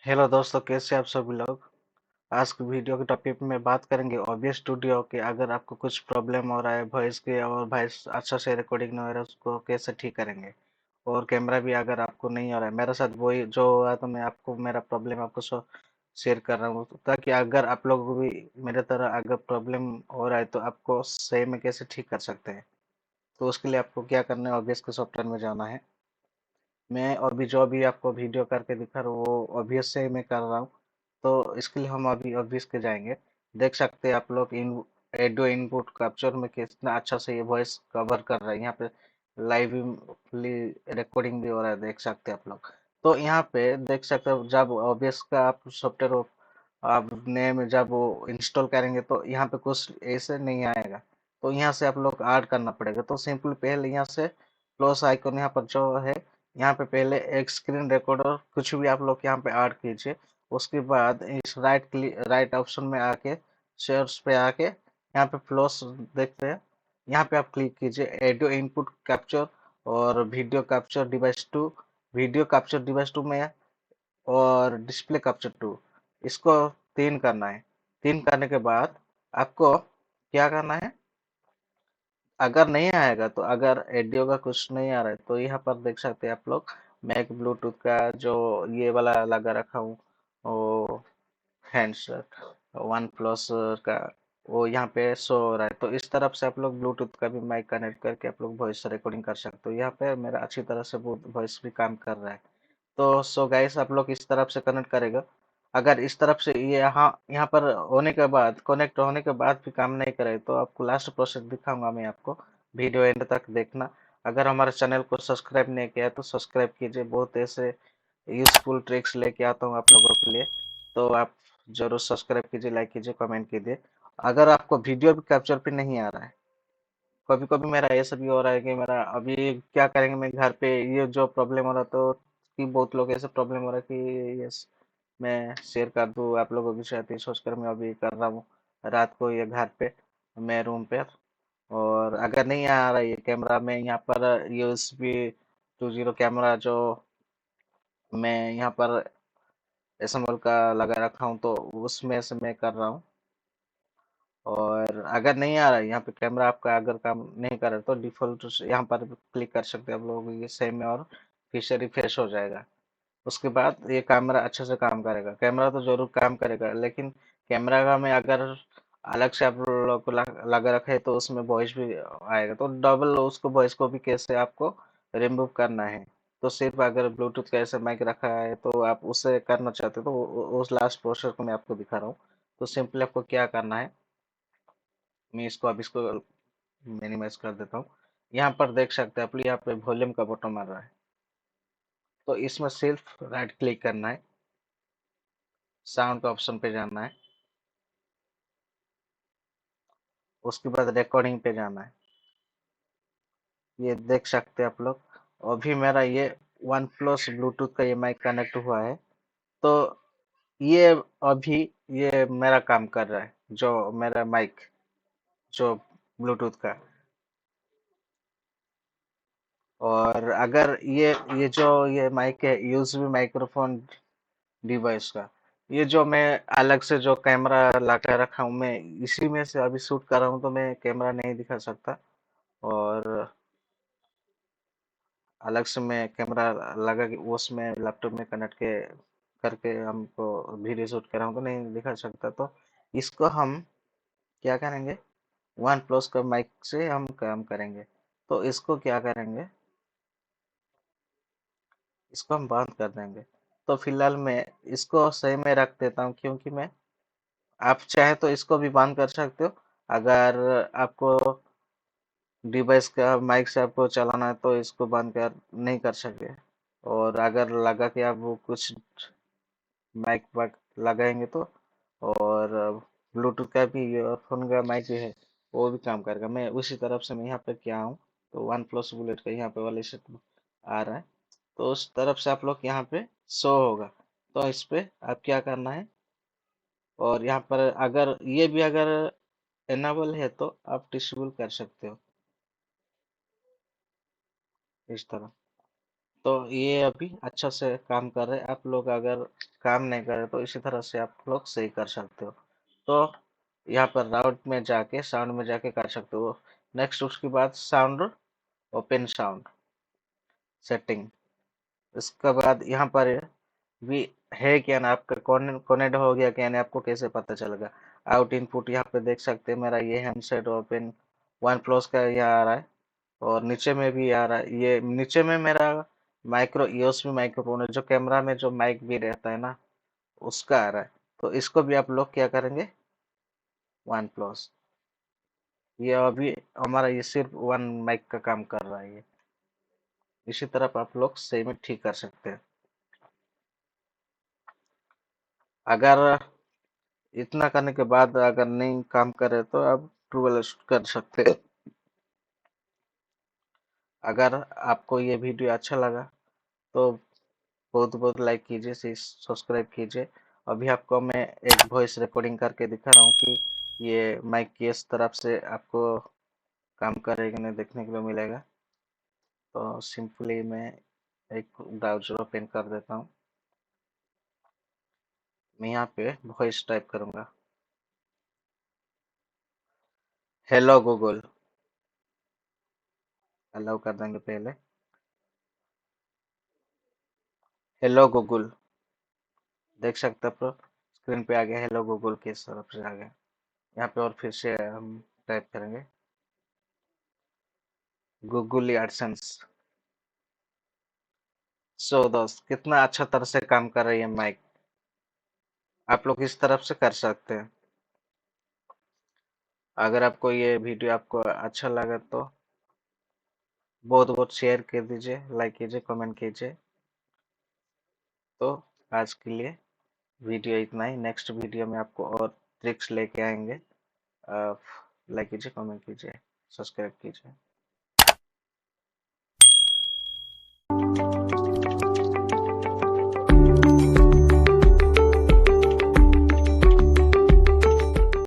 Hello दोस्तों, कैसे आप सभी लोग। आज की वीडियो के टॉपिक में बात करेंगे ओबीएस स्टूडियो के। अगर आपको कुछ प्रॉब्लम हो रहा है वॉइस के और वॉइस अच्छा से रिकॉर्डिंग नहीं हो रहा है, उसको कैसे ठीक करेंगे। और कैमरा भी अगर आपको नहीं हो रहा है, मेरे साथ वही जो हुआ तो मैं आपको मेरा प्रॉब्लम आपको शेयर कर रहा हूँ, ताकि अगर आप लोग को भी मेरे तरह अगर प्रॉब्लम हो रहा है तो आपको सही में कैसे ठीक कर सकते हैं। तो उसके लिए आपको क्या करना है, ओबीएस के सॉफ्टवेयर में जाना है। मैं अभी जो भी आपको वीडियो करके दिखा रहा हूँ वो ओबीएस से ही मैं कर रहा हूँ। तो इसके लिए हम अभी ओबीएस के जाएंगे। देख सकते हैं आप लोग इन ऑडियो इनपुट कैप्चर में कितना अच्छा से ये वॉइस कवर कर रहा है। यहाँ पे लाइवली रिकॉर्डिंग भी हो रहा है, देख सकते हैं आप लोग। तो यहाँ पे देख सकते हो, जब ओबीएस का आप सॉफ्टवेयर आप में जब वो इंस्टॉल करेंगे तो यहाँ पे कुछ ऐसे नहीं आएगा। तो यहाँ से आप लोग ऐड करना पड़ेगा। तो सिंपल पहले यहाँ से प्लस आइकन यहाँ पर जो है, यहाँ पे पहले एक स्क्रीन रिकॉर्डर कुछ भी आप लोग यहाँ पे ऐड कीजिए। उसके बाद इस राइट ऑप्शन में आके शेयर्स पे आके यहाँ पे प्लस देखते हैं, यहाँ पे आप क्लिक कीजिए ऑडियो इनपुट कैप्चर और वीडियो कैप्चर डिवाइस टू में और डिस्प्ले कैप्चर टू, इसको तीन करना है। तीन करने के बाद आपको क्या करना है, अगर नहीं आएगा तो अगर ऑडियो का कुछ नहीं आ रहा है तो यहाँ पर देख सकते हैं आप लोग, मैं एक ब्लूटूथ का जो ये वाला लगा रखा हूँ, वो हैंडसेट वन प्लस का, वो यहाँ पे शो हो रहा है। तो इस तरफ से आप लोग ब्लूटूथ का भी माइक कनेक्ट करके आप लोग वॉइस रिकॉर्डिंग कर सकते हो। यहाँ पे मेरा अच्छी तरह से वॉइस भी काम कर रहा है। तो सो गाइस, आप लोग इस तरफ से कनेक्ट करेगा। अगर इस तरफ से ये यहाँ पर होने के बाद, कनेक्ट होने के बाद भी काम नहीं करे तो आपको लास्ट प्रोसेस दिखाऊंगा मैं आपको। वीडियो एंड तक देखना। अगर हमारे चैनल को सब्सक्राइब नहीं किया है तो सब्सक्राइब कीजिए, बहुत ऐसे यूजफुल ट्रिक्स लेके आता हूँ आप लोगों के लिए। तो आप जरूर सब्सक्राइब कीजिए, लाइक कीजिए, कमेंट कीजिए। अगर आपको वीडियो भी कैप्चर पे नहीं आ रहा है, कभी कभी मेरा ऐसा भी हो रहा है कि मेरा अभी क्या करेंगे, मैं घर पे ये जो प्रॉब्लम हो रहा तो कि बहुत लोग ऐसे प्रॉब्लम हो रहा है कि यस मैं शेयर कर दूं आप लोगों के साथ, ये सोचकर मैं अभी कर रहा हूँ रात को ये घर पे, मैं रूम पे। और अगर नहीं आ रहा ये कैमरा में, यहाँ पर USB 2.0 कैमरा जो मैं यहाँ पर एसएमएल का लगा रखा हूँ तो उसमें से मैं कर रहा हूँ। और अगर नहीं आ रहा है यहाँ पे कैमरा आपका, अगर काम नहीं कर रहा तो डिफॉल्ट यहाँ पर क्लिक कर सकते हैं आप लोग ये सेम में, और फिर से रिफ्रेश हो जाएगा। उसके बाद ये कैमरा अच्छे से काम करेगा। कैमरा तो जरूर काम करेगा, लेकिन कैमरा का में अगर अलग से आप लोग को लगा रखे है तो उसमें वॉइस भी आएगा। तो डबल उसको वॉइस को भी कैसे आपको रिमूव करना है, तो सिर्फ अगर ब्लूटूथ का ऐसे माइक रखा है तो आप उससे करना चाहते हो तो उस लास्ट प्रोसेस को मैं आपको दिखा रहा हूँ। तो सिंपली आपको क्या करना है, मैं इसको मिनिमाइज कर देता हूँ। यहाँ पर देख सकते हैं आप, यहाँ पे वॉल्यूम का बटन मार रहा है, तो इसमें सिर्फ राइट क्लिक करना है, साउंड का ऑप्शन पे जाना है, उसके बाद रिकॉर्डिंग पे जाना है। ये देख सकते हैं आप लोग, अभी मेरा ये वन प्लस ब्लूटूथ का ये माइक कनेक्ट हुआ है। तो ये अभी ये मेरा काम कर रहा है, जो मेरा माइक जो ब्लूटूथ का। और अगर ये जो ये माइक है यूएसबी माइक्रोफोन डिवाइस का, ये जो मैं अलग से जो कैमरा लगा रखा हूँ, मैं इसी में से अभी शूट कर रहा हूँ तो मैं कैमरा नहीं दिखा सकता। और अलग से मैं कैमरा लगा के उसमें लैपटॉप में कनेक्ट के करके हमको वीडियो शूट कर रहा हूँ तो नहीं दिखा सकता। तो इसको हम क्या करेंगे, वन प्लस का माइक से हम काम करेंगे। तो इसको क्या करेंगे, इसको हम बंद कर देंगे। तो फिलहाल मैं इसको सही में रख देता हूँ, क्योंकि मैं, आप चाहे तो इसको भी बंद कर सकते हो। अगर आपको डिवाइस का माइक से आपको चलाना है तो इसको बंद कर नहीं कर सकते। और अगर लगा कि आप वो कुछ माइक वाइक लगाएंगे तो, और ब्लूटूथ का भी ईयरफोन का माइक भी है, वो भी काम करेगा। मैं उसी तरफ से मैं यहाँ पे क्या हूँ, तो वन प्लस बुलेट का यहाँ पे वाले से आ रहा है, तो उस तरफ से आप लोग यहाँ पे शो होगा। तो इस पे आप क्या करना है, और यहाँ पर अगर ये भी अगर एनाबल है तो आप डिसेबल कर सकते हो, इस तरह। तो ये अभी अच्छा से काम कर रहे हैं। आप लोग अगर काम नहीं करे तो इसी तरह से आप लोग सही कर सकते हो। तो यहाँ पर राउट में जाके साउंड में जाके कर सकते हो। नेक्स्ट उसके बाद साउंड, ओपन साउंड सेटिंग। इसके बाद यहाँ पर भी है क्या ना, आपका कनेक्ट हो गया क्या नहीं, आपको कैसे पता चलेगा? आउट इनपुट यहाँ पे देख सकते हैं, मेरा ये हैंडसेट ओपन वन प्लस का यहाँ आ रहा है। और नीचे में भी आ रहा है, ये नीचे में मेरा माइक्रो यूएसबी माइक्रोफोन है, जो कैमरा में जो माइक भी रहता है ना, उसका आ रहा है। तो इसको भी आप लोग क्या करेंगे, वन प्लस। ये अभी हमारा ये सिर्फ वन माइक का काम कर रहा है ये। इसी तरह आप लोग सही में ठीक कर सकते हैं। अगर इतना करने के बाद अगर नहीं काम करे तो आप ट्रूवेल कर सकते हैं। अगर आपको ये वीडियो अच्छा लगा तो बहुत बहुत लाइक कीजिए, सब्सक्राइब कीजिए। अभी आपको मैं एक वॉइस रिकॉर्डिंग करके दिखा रहा हूँ कि ये माइक किस तरफ से आपको काम करेगा नहीं देखने को मिलेगा। तो सिंपली मैं एक ब्राउजर ओपन कर देता हूँ। मैं यहाँ पे वॉइस टाइप करूँगा, हेलो गूगल। अलाउ कर देंगे पहले, हेलो गूगल। देख सकते हो स्क्रीन पे आ गया, हेलो गूगल किस तरफ से आ गया। यहाँ पे और फिर से हम टाइप करेंगे गूगल एडसेंस। सो दोस्त कितना अच्छा तरह से काम कर रही है माइक। आप लोग इस तरफ से कर सकते हैं। अगर आपको ये वीडियो आपको अच्छा लगा तो बहुत बहुत शेयर कर दीजिए, लाइक कीजिए, कमेंट कीजिए। तो आज के लिए वीडियो इतना ही। नेक्स्ट वीडियो में आपको और ट्रिक्स लेके आएंगे। लाइक कीजिए, कमेंट कीजिए, सब्सक्राइब कीजिए।